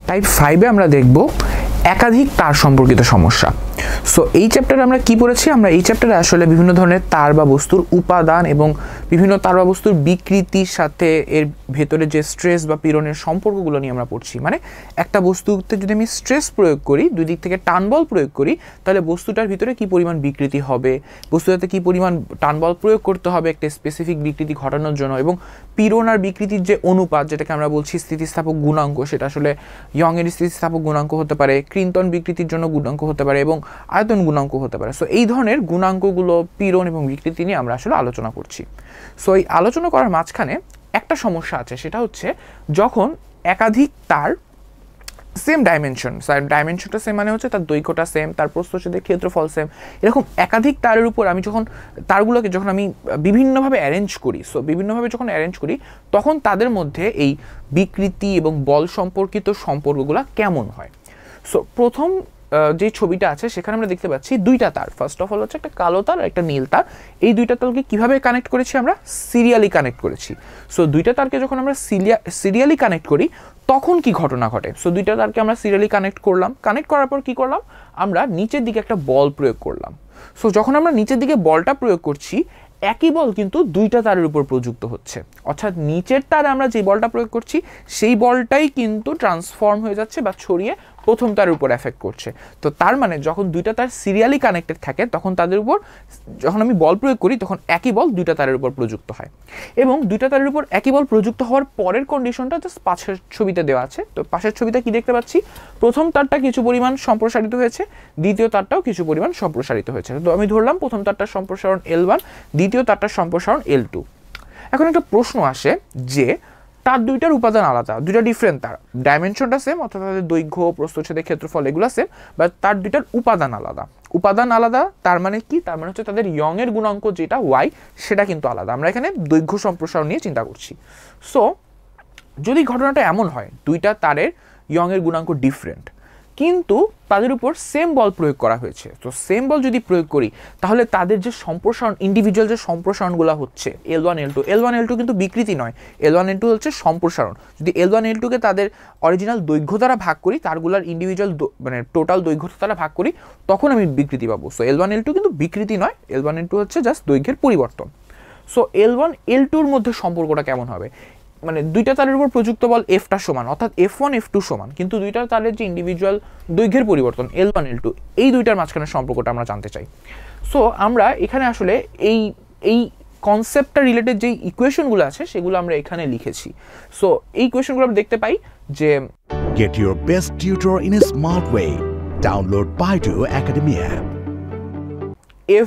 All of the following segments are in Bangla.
টাইপ 5 এ আমরা দেখব একাধিক তার সম্পর্কিত সমস্যা। সো এই চ্যাপ্টারে আমরা কি পড়েছি? আমরা এই চ্যাপ্টারে আসলে বিভিন্ন ধরনের তার বা বস্তুর উপাদান এবং বিভিন্ন তার বা বস্তুর বিকৃতির সাথে এর ভেতরে যে স্ট্রেস বা পীড়নের সম্পর্কগুলো নিয়ে আমরা পড়ছি। মানে একটা বস্তুতে যদি আমি স্ট্রেস প্রয়োগ করি, দুই দিক থেকে টান বল প্রয়োগ করি, তাহলে বস্তুটার ভিতরে কি পরিমাণ বিকৃতি হবে, বস্তুটাতে কি পরিমাণ টান বল প্রয়োগ করতে হবে একটা স্পেসিফিক বিকৃতি ঘটানোর জন্য, এবং পীড়ন আর বিকৃতির যে অনুপাত, যেটাকে আমরা বলছি স্থিতিস্থাপক গুণাঙ্ক, সেটা আসলে ইয়ংয়ের স্থিতিস্থাপক গুণাঙ্ক হতে পারে, ক্রিন্তন বিকৃতির জন্য গুণাঙ্ক হতে পারে এবং আয়তন গুণাঙ্ক হতে পারে। সো এই ধরনের গুণাঙ্কগুলো, পীড়ন এবং বিকৃতি নিয়ে আমরা আসলে আলোচনা করছি। সো এই আলোচনা করার মাঝখানে একটা সমস্যা আছে, সেটা হচ্ছে যখন একাধিক তার সেম ডাইমেনশনটা সেম, মানে হচ্ছে তার দৈর্ঘ্যটা সেম, তার প্রস্থচ্ছেদের ক্ষেত্রফল সেম, এরকম একাধিক তারের উপর আমি যখন তারগুলোকে যখন আমি বিভিন্নভাবে অ্যারেঞ্জ করি, সো বিভিন্নভাবে যখন অ্যারেঞ্জ করি তখন তাদের মধ্যে এই বিকৃতি এবং বল সম্পর্কিত সম্পর্কগুলো কেমন হয়। সো প্রথম যে ছবিটা আছে সেখানে আমরা দেখতে পাচ্ছি দুইটা তার। ফার্স্ট অফ অল হচ্ছে একটা কালো তার আর একটা নীল তার। এই দুইটা তারকে কিভাবে কানেক্ট করেছি? আমরা সিরিয়ালি কানেক্ট করেছি। সো দুইটা তারকে যখন আমরা সিরিয়ালি কানেক্ট করি তখন কি ঘটনা ঘটে? সো দুইটা তারকে আমরা সিরিয়ালি কানেক্ট করলাম। কানেক্ট করার পর কি করলাম? আমরা নিচের দিকে একটা বল প্রয়োগ করলাম। সো যখন আমরা নিচের দিকে বলটা প্রয়োগ করছি, একই বল কিন্তু দুইটা তারের উপর প্রযুক্ত হচ্ছে। অর্থাৎ নিচের তারে আমরা যে বলটা প্রয়োগ করছি সেই বলটাই কিন্তু ট্রান্সফর্ম হয়ে যাচ্ছে বা ছড়িয়ে প্রথম তারের উপর এফেক্ট করছে। তো তার মানে যখন দুইটা তার সিরিয়ালি কানেক্টেড থাকে তখন তাদের উপর যখন আমি বল প্রয়োগ করি তখন একই বল দুইটা তারের উপর প্রযুক্ত হয়। এবং দুইটা তারের উপর একই বল প্রযুক্ত হওয়ার পরের কন্ডিশনটা জাস্ট পাশের ছবিতে দেওয়া আছে। তো পাশের ছবিতে কি দেখতে পাচ্ছি? প্রথম তারটা কিছু পরিমাণ সম্প্রসারিত হয়েছে, দ্বিতীয় তারটাও কিছু পরিমাণ সম্প্রসারিত হয়েছে। তো আমি ধরলাম প্রথম তারটার সম্প্রসারণ L1, দ্বিতীয় তারটার সম্প্রসারণ L2। এখন একটা প্রশ্ন আসে যে তার দুইটার উপাদান আলাদা, দুইটা ডিফারেন্ট তার, ডাইমেনশনটা সেম, অর্থাৎ তাদের দৈর্ঘ্য, প্রস্থচ্ছেদের ক্ষেত্রফল এগুলো সেম, বাট তার দুইটার উপাদান আলাদা। উপাদান আলাদা তার মানে কি? তার মানে হচ্ছে তাদের ইয়ংয়ের গুণাঙ্ক যেটা y, সেটা কিন্তু আলাদা। আমরা এখানে দৈর্ঘ্য সম্প্রসারণ নিয়ে চিন্তা করছি। সো যদি ঘটনাটা এমন হয় দুইটা তারের ইয়ংয়ের গুণাঙ্ক ডিফারেন্ট কিন্তু তাদের উপর সেম বল প্রয়োগ করা হয়েছে, তো সেম বল যদি প্রয়োগ করি তাহলে তাদের যে সম্প্রসারণ, ইন্ডিভিজুয়াল যে সম্প্রসারণগুলো হচ্ছে L1 L2 কিন্তু বিকৃতি নয়, L1 L2 হচ্ছে সম্প্রসারণ। যদি L1 L2কে তাদের অরিজিনাল দৈর্ঘ্য দ্বারা ভাগ করি, তারগুলার ইন্ডিভিজুয়াল মানে টোটাল দৈর্ঘ্য দ্বারা ভাগ করি, তখন আমি বিকৃতি পাবো। সো L1 L2 কিন্তু বিকৃতি নয়, L1 L2 হচ্ছে জাস্ট দৈর্ঘ্যের পরিবর্তন। সো L1 L2-র মধ্যে সম্পর্কটা কেমন হবে? মানে দুইটা তারের উপর প্রযুক্ত বল Fটা সমান, অর্থাৎ F1 F2 সমান, কিন্তু দুইটা তারের যে ইন্ডিভিজুয়াল দৈর্ঘ্যের পরিবর্তন L1 L2, এই দুইটার মাঝখানে সম্পর্কটা আমরা জানতে চাই। সো আমরা এখানে আসলে এই কনসেপ্টটা রিলেটেড যে ইকুয়েশনগুলো আছে সেগুলো আমরা এখানে লিখেছি। সো এই ইকুয়েশনগুলো আমরা দেখতে পাই যে Get your best tutor in a smart way. Download Baidu Academy app.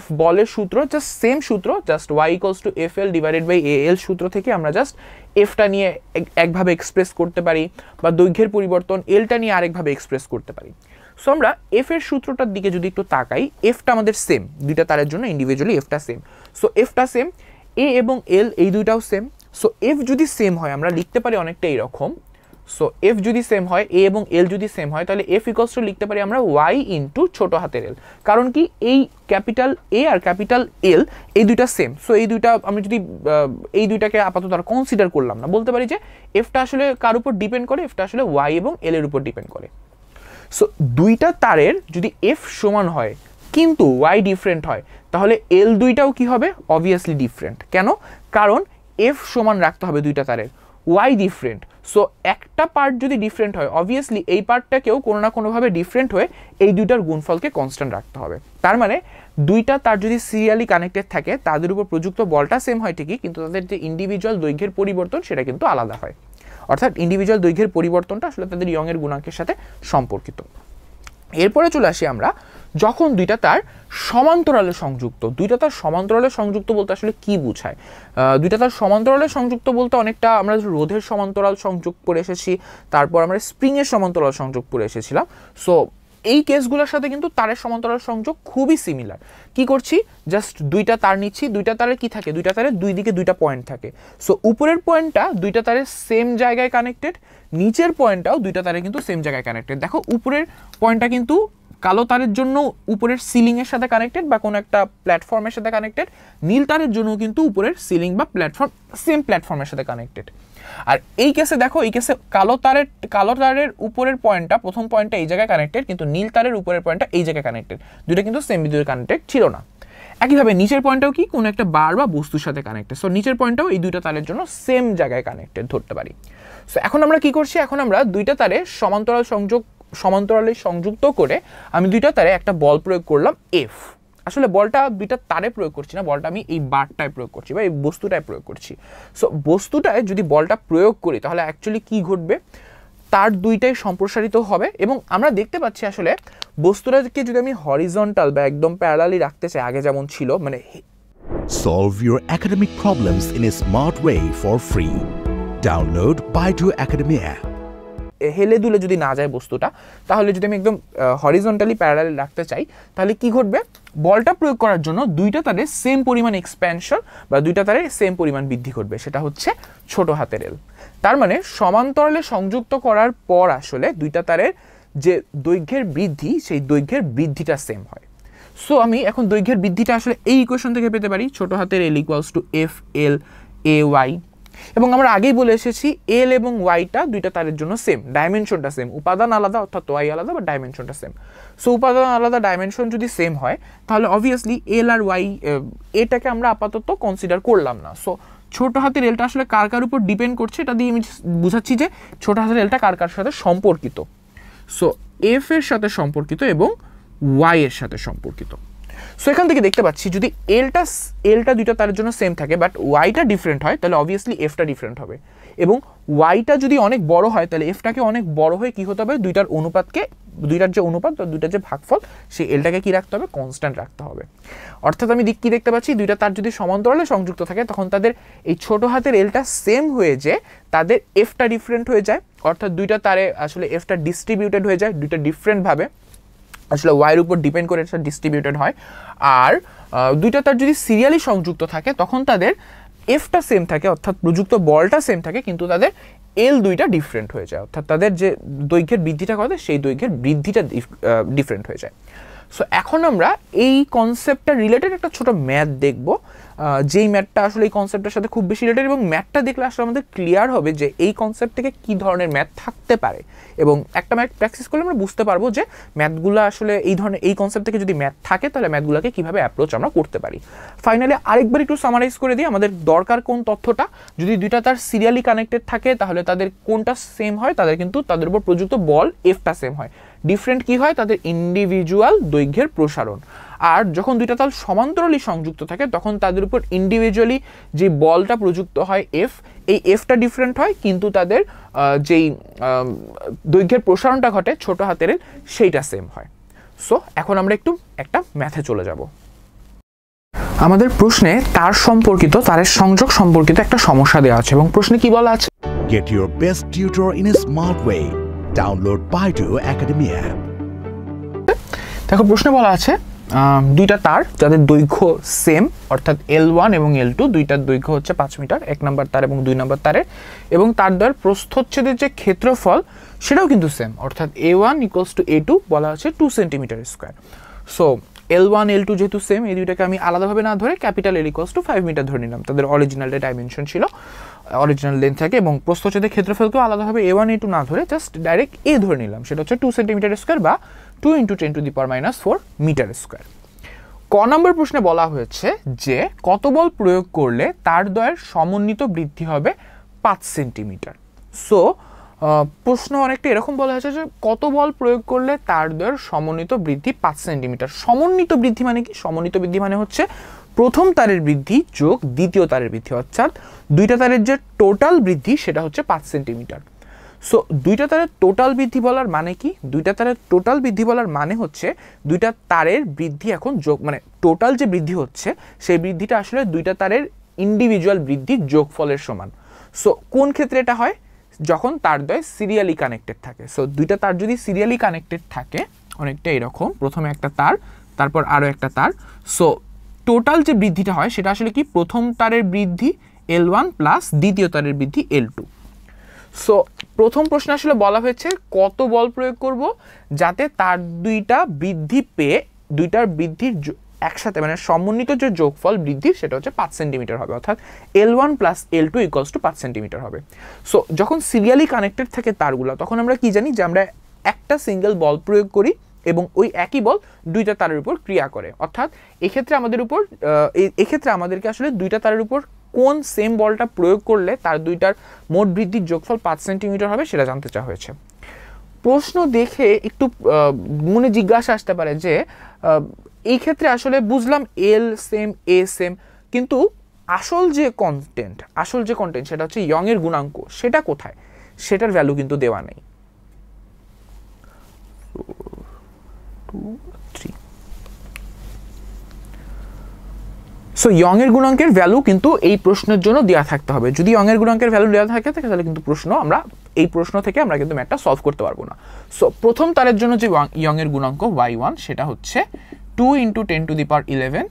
F বলের সূত্র জাস্ট সেম সূত্র, জাস্ট y = FL / AL সূত্র থেকে আমরা জাস্ট Fটা নিয়ে একভাবে এক্সপ্রেস করতে পারি, বা দৈর্ঘ্যের পরিবর্তন Lটা নিয়ে আরেকভাবে এক্সপ্রেস করতে পারি। সো আমরা F এর সূত্রটার দিকে যদি একটু তাকাই, Fটা আমাদের সেম, দুইটা তারের জন্য ইন্ডিভিজুয়ালি Fটা সেম। সো Fটা সেম, A এবং L এই দুইটাও সেম। সো F যদি সেম হয় আমরা লিখতে পারি অনেকটা এইরকম। সো F যদি সেম হয়, A এবং L যদি সেম হয়, তাহলে F = লিখতে পারি আমরা y * ছোট হাতের L। কারণ কি? এই ক্যাপিটাল A আর ক্যাপিটাল L এই দুইটা সেম। সো এই দুইটা আমি যদি এই দুইটাকে আপাতত আর কনসিডার করলাম না, বলতে পারি যে Fটা আসলে কার উপর ডিপেন্ড করে? Fটা আসলে y এবং L এর উপর ডিপেন্ড করে। সো দুইটা তারের যদি F সমান হয় কিন্তু y ডিফারেন্ট হয়, তাহলে L দুইটাও কি হবে? Obviously different. কেন? কারণ F সমান রাখতে হবে দুইটা তারের, y ডিফারেন্ট। সো একটা পার্ট যদি ডিফারেন্ট হয়, অবভিয়াসলি এই পার্টটাকেও কোনো না কোনোভাবে ডিফারেন্ট হয়ে এই দুইটার গুণফলকে কনস্ট্যান্ট রাখতে হবে। তার মানে দুইটা তার যদি সিরিয়ালি কানেক্টেড থাকে তাদের উপর প্রযুক্ত বলটা সেম হয় ঠিকই, কিন্তু তাদের যে ইন্ডিভিজুয়াল দৈর্ঘ্যের পরিবর্তন সেটা কিন্তু আলাদা হয়। অর্থাৎ ইন্ডিভিজুয়াল দৈর্ঘ্যের পরিবর্তনটা আসলে তাদের ইয়ংয়ের গুণাঙ্কের সাথে সম্পর্কিত। এরপরে চলে আসি আমরা যখন দুইটা তার সমান্তরালে সংযুক্ত। দুইটা তার সমান্তরালে সংযুক্ত বলতে আসলে কি বোঝায়? দুইটা তার সমান্তরালে সংযুক্ত বলতে অনেকটা আমরা রোধের সমান্তরাল সংযোগ করে এসেছি, তারপর আমরা স্প্রিংয়ের সমান্তরাল সংযোগ করে এসেছিলাম। সো এই কেসগুলোর সাথে কিন্তু তারের সমান্তরাল সংযোগ খুবই সিমিলার। কি করছি? জাস্ট দুইটা তার নিচ্ছি, দুইটা তারের কি থাকে? দুইটা তারের দুই দিকে দুইটা পয়েন্ট থাকে। সো উপরের পয়েন্টটা দুইটা তারের সেম জায়গায় কানেক্টেড, নিচের পয়েন্টটাও দুইটা তারের কিন্তু সেম জায়গায় কানেক্টেড। দেখো উপরের পয়েন্টটা কিন্তু কালো তারের জন্য উপরের সিলিংয়ের সাথে কানেক্টেড বা কোনো একটা প্ল্যাটফর্মের সাথে কানেক্টেড, নীল তারের জন্য কিন্তু উপরের সিলিং বা প্ল্যাটফর্ম সেম প্ল্যাটফর্মের সাথে কানেক্টেড। আর এই কেসে দেখো, এই কেসে কালো তারের উপরের পয়েন্টটা, প্রথম পয়েন্টটা এই জায়গায় কানেক্টেড, কিন্তু নীল তারের উপরের পয়েন্টটা এই জায়গায় কানেক্টেড, দুটো কিন্তু সেম বিন্দুতে কানেক্টেড ছিল না। একইভাবে নিচের পয়েন্টটাও কি কোনো একটা বার বা বস্তুর সাথে কানেক্টেড, সো নিচের পয়েন্টটাও এই দুইটা তারের জন্য সেম জায়গায় কানেক্টেড ধরতে পারি। সো এখন আমরা কি করছি, এখন আমরা দুইটা তারে সমান্তরালে সংযুক্ত করে আমি দুইটা তারে একটা বল প্রয়োগ করলাম এফ। আসলে বলটা দুইটা তারে প্রয়োগ করছি না, বলটা আমি এই বারটায় প্রয়োগ করছি বা এই বস্তুটায় প্রয়োগ করছি। সো বস্তুটায় যদি বলটা প্রয়োগ করি তাহলে অ্যাকচুয়ালি কি ঘটবে, তার দুইটাই সম্প্রসারিত হবে এবং আমরা দেখতে পাচ্ছি আসলে বস্তুটাকে যদি আমি হরিজন্টাল বা একদম প্যারালালি রাখতে চাই আগে যেমন ছিল, মানে Solve your academic problems in a smart way for free. Download Baidu Academy app. হেলে দুলে যদি না যায় বস্তুটা, তাহলে যদি আমি একদম হরিজন্টালি প্যারালাল রাখতে চাই তাহলে কি ঘটবে, বলটা প্রয়োগ করার জন্য দুইটা তারে সেম পরিমাণ এক্সপ্যানশন বা দুইটা তারে সেম পরিমাণ বৃদ্ধি ঘটবে, সেটা হচ্ছে ছোট হাতের এল। তার মানে সমান্তরালে সংযুক্ত করার পর আসলে দুইটা তারের যে দৈর্ঘ্যের বৃদ্ধি, সেই দৈর্ঘ্যের বৃদ্ধিটা সেম হয়। সো আমি এখন দৈর্ঘ্যের বৃদ্ধিটা আসলে এই ইকুয়েশন থেকে পেতে পারি, ছোট হাতের L equals to F L A Y. এবং আমরা আগেই বলে এসেছি এল এবং ওয়াইটা দুইটা তারের জন্য সেম, ডাইমেনশনটা সেম, উপাদান আলাদা অর্থাৎ ওয়াই আলাদা বা ডাইমেনশনটা সেম। সো উপাদান আলাদা, ডাইমেনশন যদি সেম হয় তাহলে অবভিয়াসলি এল আর ওয়াই এটাকে আমরা আপাতত কনসিডার করলাম না। সো ছোট হাতের এলটা আসলে কার কার উপর ডিপেন্ড করছে এটা দিয়ে আমি বুঝাচ্ছি যে ছোট হাতের এলটা কার কার সাথে সম্পর্কিত। সো এফ এর সাথে সম্পর্কিত এবং ওয়াই এর সাথে সম্পর্কিত। সো এখান থেকে দেখতে পাচ্ছি যদি এলটা দুইটা তারের জন্য সেম থাকে বাট ওয়াইটা ডিফারেন্ট হয় তাহলে অবভিয়াসলি এফটা ডিফারেন্ট হবে, এবং ওয়াইটা যদি অনেক বড় হয় তাহলে এফটাকে অনেক বড় হয়ে কি হতে হবে, দুইটার যে অনুপাত বা দুইটার যে ভাগফল সেই এলটাকে কি রাখতে হবে, কনস্ট্যান্ট রাখতে হবে। অর্থাৎ আমি কি দেখতে পাচ্ছি, দুইটা তার যদি সমান্তরালে সংযুক্ত থাকে তখন তাদের এই ছোট হাতের এলটা সেম হয়ে যে তাদের এফটা ডিফারেন্ট হয়ে যায়, অর্থাৎ দুইটা তারে আসলে এফটা ডিস্ট্রিবিউটেড হয়ে যায় দুইটা ডিফারেন্টভাবে, আসলে ওয়াইয়ের উপর ডিপেন্ড করে এটা ডিস্ট্রিবিউটেড হয়। আর দুইটা তার যদি সিরিয়ালি সংযুক্ত থাকে তখন তাদের এফটা সেম থাকে অর্থাৎ প্রযুক্ত বলটা সেম থাকে, কিন্তু তাদের এল দুইটা ডিফারেন্ট হয়ে যায়, অর্থাৎ তাদের যে দৈর্ঘ্যের বৃদ্ধিটা করে সেই দৈর্ঘ্যের বৃদ্ধিটা ডিফারেন্ট হয়ে যায়। সো এখন আমরা এই কনসেপ্টটা রিলেটেড একটা ছোট ম্যাথ দেখব, যেই ম্যাথটা আসলে এই কনসেপ্টের সাথে খুব বেশি রিলেটেড, এবং ম্যাথটা দেখলে আসলে আমাদের ক্লিয়ার হবে যে এই কনসেপ্ট থেকে কী ধরনের ম্যাথ থাকতে পারে, এবং একটা ম্যাথ প্র্যাকটিস করলে আমরা বুঝতে পারবো যে ম্যাথগুলো আসলে এই কনসেপ্ট থেকে যদি ম্যাথ থাকে তাহলে ম্যাথগুলোকে কীভাবে অ্যাপ্রোচ আমরা করতে পারি। ফাইনালি আরেকবার একটু সামারাইজ করে দিই আমাদের দরকার কোন তথ্যটা, যদি দুইটা তার সিরিয়ালি কানেক্টেড থাকে তাহলে তাদের কোনটা সেম হয়, তাদের উপর প্রযুক্ত বল এফটা সেম হয়, ডিফারেন্ট কি হয় তাদের ইন্ডিভিজুয়াল দৈর্ঘ্যের প্রসারণ। আর যখন দুইটা তাল সমান্তরালি সংযুক্ত থাকে তখন তাদের উপর ইন্ডিভিজুয়ালি যে বলটা প্রযুক্ত হয় এফ, এই এফটা ডিফারেন্ট হয় কিন্তু তাদের যেই দৈর্ঘ্যের প্রসারণটা ঘটে ছোট হাতের সেইটা সেম হয়। সো এখন আমরা একটা ম্যাথে চলে যাব। আমাদের প্রশ্নে তারের সংযোগ সম্পর্কিত একটা সমস্যা দেওয়া আছে এবং প্রশ্নে কি বলা আছে, Get your best tutor in a smart way. Download Baidu Academy app. দেখো প্রশ্নে বলা আছে দুইটা তার যাদের দৈর্ঘ্য সেম অর্থাৎ L1 এবং L2 দুইটার দৈর্ঘ্য হচ্ছে 5 মিটার, 1 নম্বর তার এবং 2 নম্বর তারের, এবং তার দ্বয়ের প্রস্থচ্ছেদের যে ক্ষেত্রফল সেটাও কিন্তু সেম, অর্থাৎ A1 = A2 বলা আছে 2 centimetre square. So L1 L2 যেহেতু সেম, এই দুইটাকে আমি আলাদাভাবে না ধরে ক্যাপিটাল L = 5 মিটার ধরে নিলাম, তাদের অরিজিনাল ডাইমেনশন ছিল, অরিজিনাল লেন্থ থাকে, এবং প্রস্থচ্ছেদের ক্ষেত্রফলকেও আলাদাভাবে A1 A2 না ধরে জাস্ট ডাইরেক্ট A ধরে নিলাম, সেটা হচ্ছে 2 সেন্টিমিটার স্কোয়ার বা 2 × 10⁻⁴ মিটার স্কোয়ার। ক নম্বর প্রশ্নে বলা হয়েছে যে কত বল প্রয়োগ করলে তার দ্বয়ের সমন্বিত বৃদ্ধি হবে 5 সেন্টিমিটার। সো প্রশ্ন অনেকটা এরকম বলা হয়েছে যে কত বল প্রয়োগ করলে তার দ্বয়ের সমন্বিত বৃদ্ধি 5 সেন্টিমিটার। সমন্বিত বৃদ্ধি মানে কি? সমন্বিত বৃদ্ধি মানে হচ্ছে প্রথম তারের বৃদ্ধি যোগ দ্বিতীয় তারের বৃদ্ধি, অর্থাৎ দুইটা তারের যে টোটাল বৃদ্ধি সেটা হচ্ছে 5 সেন্টিমিটার। সো দুইটা তারের টোটাল বৃদ্ধি বলার মানে কি? দুইটা তারের টোটাল বৃদ্ধি বলার মানে হচ্ছে দুইটা তারের বৃদ্ধি এখন যোগ, মানে টোটাল যে বৃদ্ধি হচ্ছে সেই বৃদ্ধিটা আসলে দুইটা তারের ইন্ডিভিজুয়াল বৃদ্ধির যোগফলের সমান। সো কোন ক্ষেত্রে এটা হয়? যখন তার দ্বয় সিরিয়ালি কানেক্টেড থাকে। সো দুইটা তার যদি সিরিয়ালি কানেক্টেড থাকে অনেকটা এরকম, প্রথমে একটা তার তারপর আরও একটা তার, সো টোটাল যে বৃদ্ধিটা হয় সেটা আসলে কি প্রথম তারের বৃদ্ধি L1 প্লাস দ্বিতীয় তারের বৃদ্ধি L2। সো প্রথম প্রশ্ন আসলে বলা হয়েছে কত বল প্রয়োগ করব যাতে তার দুইটা বৃদ্ধি পেয়ে দুইটার বৃদ্ধির একসাথে মানে সমন্বিত যে যোগফল বৃদ্ধির সেটা হচ্ছে 5 সেন্টিমিটার হবে, অর্থাৎ L1 + L2 = 5 সেন্টিমিটার হবে। সো যখন সিরিয়ালি কানেক্টেড থাকে তারগুলো, তখন আমরা কি জানি যে আমরা একটা সিঙ্গেল বল প্রয়োগ করি এবং ওই একই বল দুইটা তারের উপর ক্রিয়া করে, অর্থাৎ এক্ষেত্রে আমাদেরকে আসলে দুইটা তারের উপর কোন সেম বলটা প্রয়োগ করলে তার দুইটার মোট বৃদ্ধির যোগফল 5 সেন্টিমিটার হবে সেটা জানতে চাওয়া হয়েছে। প্রশ্ন দেখে একটু মনে জিজ্ঞাসা আসতে পারে যে এই ক্ষেত্রে আসলে বুঝলাম এল সেম এ সেম, কিন্তু আসল যে কন্টেন্ট সেটা হচ্ছে ইয়ং এর গুণাঙ্ক, সেটা কোথায়? সেটার ভ্যালু কিন্তু দেওয়া নেই। সো ইয়ং এর গুণাঙ্কের ভ্যালু কিন্তু এই প্রশ্নের জন্য দেওয়া থাকতে হবে। যদি ইয়ং এর গুণাঙ্কের ভ্যালু দেওয়া থাকে তাহলে কিন্তু এই প্রশ্ন থেকে আমরা কিন্তু ম্যাথটা সলভ করতে পারবো না। সো প্রথম তারের জন্য যে ইয়ং এর গুণাঙ্ক y1 সেটা হচ্ছে 2 × 10⁻11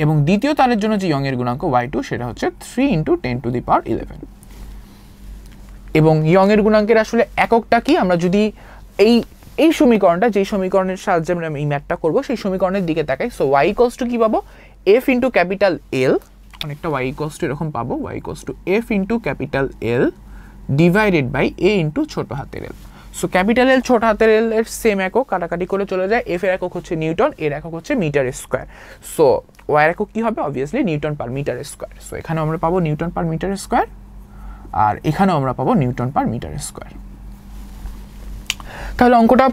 এবং দ্বিতীয় তারের জন্য যে ইয়ং এর গুণাঙ্ক y2 সেটা হচ্ছে 3 × 10⁻11। এবং ইয়ং এর গুণাঙ্কের আসলে এককটা কি, আমরা যদি এই সমীকরণটা, যেই সমীকরণের সাহায্যে আমরা এই ম্যাথটা করবো সেই সমীকরণের দিকে তাকাই। সো y = কি পাবো, f × ক্যাপিটাল L, অনেকটা y = এরকম পাবো, y = f × capital L divided by a × ছোট হাতের l। সো ক্যাপিটাল L ছোট হাতের l এর সেম একক কাটাকাটি করে চলে যায়, f এর একক হচ্ছে নিউটন, এর একক হচ্ছে মিটার স্কয়ার। সো y এর একক কি হবে, obviously newton per metre square. So এখানে আমরা পাবো নিউটন পার মিটার স্কয়ার, আর এখানেও আমরা পাবো নিউটন পার মিটার স্কয়ার। তাহলে অঙ্কটা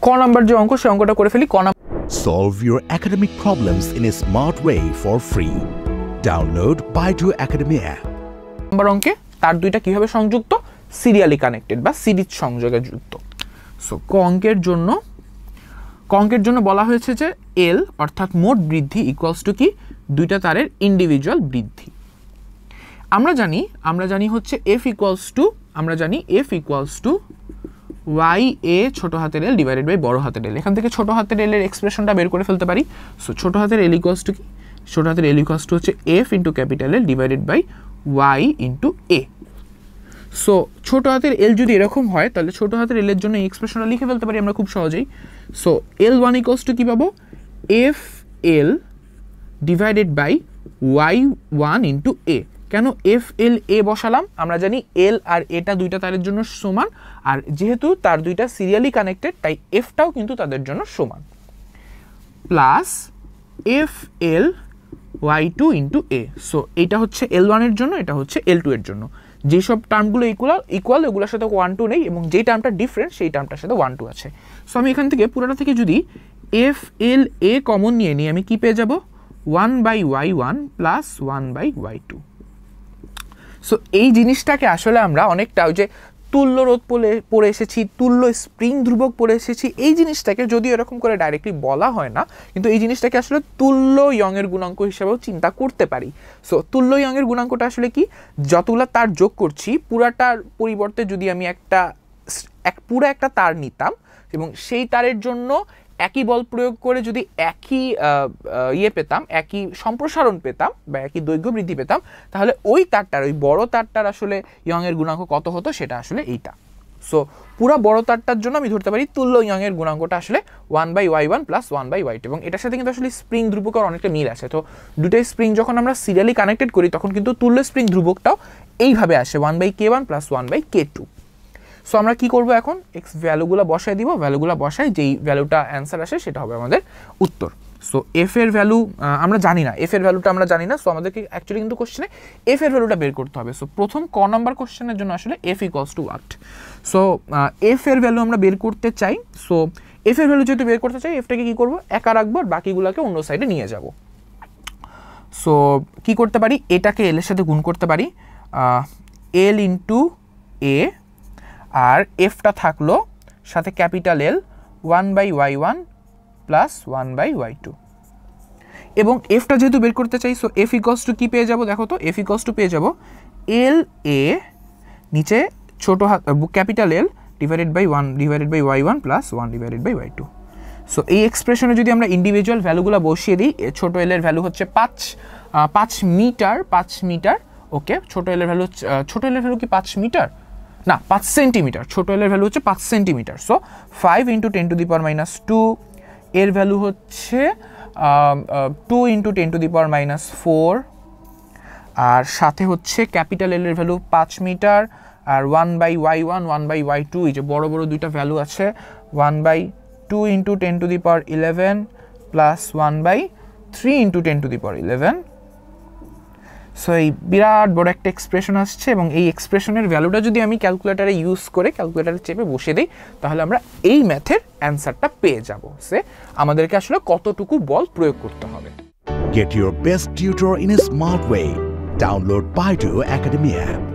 ক নাম্বার যে অঙ্ক, সেই অঙ্কটা করে ফেলি। ক number, Solve your academic problems in a smart way for free. Download BUET Academy app. Number অঙ্কে তার দুইটা কিভাবে সংযুক্ত, সিরিয়ালি কানেক্টেড বা সিরিজ সংযোগে যুক্ত। সো ক অঙ্কের জন্য বলা হয়েছে যে এল অর্থাৎ মোট বৃদ্ধি ইকুয়ালস টু কি, দুইটা তারের ইন্ডিভিজুয়াল বৃদ্ধি। আমরা জানি হচ্ছে f ইকুয়ালস টু YA ছোট হাতের L ডিভাইডেড বাই বড় হাতের L। এখান থেকে ছোট হাতের L এর এক্সপ্রেশনটা বের করে ফেলতে পারি। সো ছোট হাতের L ইকুয়ালস টু কি, ছোট হাতের L ইকুয়ালস টু হচ্ছে f × capital L divided by y × a। So ছোট হাতের L যদি এরকম হয় তাহলে ছোট হাতের L এর জন্য এই এক্সপ্রেশনটা লিখে ফেলতে পারি আমরা খুব সহজেই। সো L1 ইকুয়ালস টু কি পাবো, FL divided by y1 × a। কেন FLA বসালাম, আমরা জানি L আর এটা দুইটা তারের জন্য সমান, আর যেহেতু তার দুইটা সিরিয়ালি কানেক্টেড তাই Fটাও কিন্তু তাদের জন্য সমান, plus FL y2 × a। So এইটা হচ্ছে L1 এর জন্য, এটা হচ্ছে L2 এর জন্য। যেসব টার্মগুলো ইকুয়াল ওগুলোর সাথে 1 2 নেই, এবং যেই টার্মটা ডিফারেন্ট সেই টার্মটার সাথে 1 2 আছে। সো আমি এখান থেকে পুরোটা থেকে যদি FLA কমন নিয়ে নিই, আমি কি পেয়ে যাব, 1/y1 প্লাস 1/y2। সো এই জিনিসটাকে আসলে আমরা অনেকটা ওই যে তুল্য রোধ পড়ে এসেছি, তুল্য স্প্রিং ধ্রুবক পড়ে এসেছি, এই জিনিসটাকে যদিও এরকম করে ডাইরেক্টলি বলা হয় না, কিন্তু এই জিনিসটাকে আসলে তুল্য ইয়ং এর গুণাঙ্ক হিসেবেও চিন্তা করতে পারি। সো তুল্য ইয়ং এর গুণাঙ্কটা আসলে কি, যতগুলো তার যোগ করছি পুরাটার পরিবর্তে যদি আমি পুরো একটা তার নিতাম এবং সেই তারের জন্য একই বল প্রয়োগ করে যদি একই পেতাম, একই সম্প্রসারণ পেতাম বা একই দৈর্ঘ্য বৃদ্ধি পেতাম, তাহলে ওই বড় তারটার আসলে ইয়ং এর গুণাঙ্ক কত হতো, সেটা আসলে এইটা। সো পুরো বড় তারটার জন্য আমি ধরতে পারি তুল্য ইয়ং এর গুণাঙ্কটা আসলে 1/y1 প্লাস 1/y2, এবং এটার সাথে কিন্তু আসলে স্প্রিং ধ্রুবকের অনেকটা মিল আছে। তো দুটোই স্প্রিং যখন আমরা সিরিয়ালি কানেক্টেড করি তখন কিন্তু তুল্য স্প্রিং ধ্রুবকটাও এইভাবে আসে 1/k1 প্লাস 1/k2। সো আমরা কি করব, এখন x ভ্যালুগুলো বসাই দিব, ভ্যালুগুলো বসাই, যেই ভ্যালুটা অ্যান্সার আসে সেটা হবে আমাদের উত্তর। সো f এর ভ্যালু আমরা জানি না, f এর ভ্যালুটা আমরা জানি না। সো আমাদেরকে অ্যাকচুয়ালি কিন্তু কোশ্চেনে f এর ভ্যালুটা বের করতে হবে। সো প্রথম ক নাম্বার কোশ্চেনের জন্য আসলে f equals to what. So f এর ভ্যালু আমরা বের করতে চাই। সো f এর ভ্যালু যেহেতু বের করতে চাই, এফটাকে কি করব, একা রাখবো আর বাকিগুলোকে অন্য সাইডে নিয়ে যাব। সো কি করতে পারি, এটাকে l এর সাথে গুণ করতে পারি, l × a, আর এফটা থাকলো সাথে capital L 1/y1 plus 1/y2, এবং এফটা যেহেতু বের করতে চাই, সো এফ ইকুয়ালস টু কি পেয়ে যাব, দেখো তো, এফ ইকুয়ালস টু পেয়ে যাব LA নিচে ছোট capital L divided by y1 plus 1/y2। So এই এক্সপ্রেশনে যদি আমরা ইন্ডিভিজুয়াল ভ্যালুগুলো বসিয়ে দিই, ছোট L এর ভ্যালু হচ্ছে 5 মিটার। ওকে, ছোট L এর ভ্যালু কি 5 মিটার না, 5 সেন্টিমিটার। ছোট L এর ভ্যালু হচ্ছে 5 সেন্টিমিটার। সো 5 × 10⁻², এর ভ্যালু হচ্ছে 2 × 10⁻⁻⁴, আর সাথে হচ্ছে ক্যাপিটাল এল এর ভ্যালু 5 মিটার, আর 1/y1 1/y2, এই যে বড় বড় দুইটা ভ্যালু আছে, 1/2 × 10⁻11 প্লাস 1/3 × 10⁻11। সো এই বিরাট বড় একটা এক্সপ্রেশন আসছে, এবং এই এক্সপ্রেশনের ভ্যালুটা যদি আমি ক্যালকুলেটারে ইউজ করে ক্যালকুলেটারে চেপে বসে দিই, তাহলে আমরা এই ম্যাথের অ্যান্সারটা পেয়ে যাব। সে আমাদেরকে আসলে কতটুকু বল প্রয়োগ করতে হবে। Get your best tutor in a smart way. Download Baidu Academy app.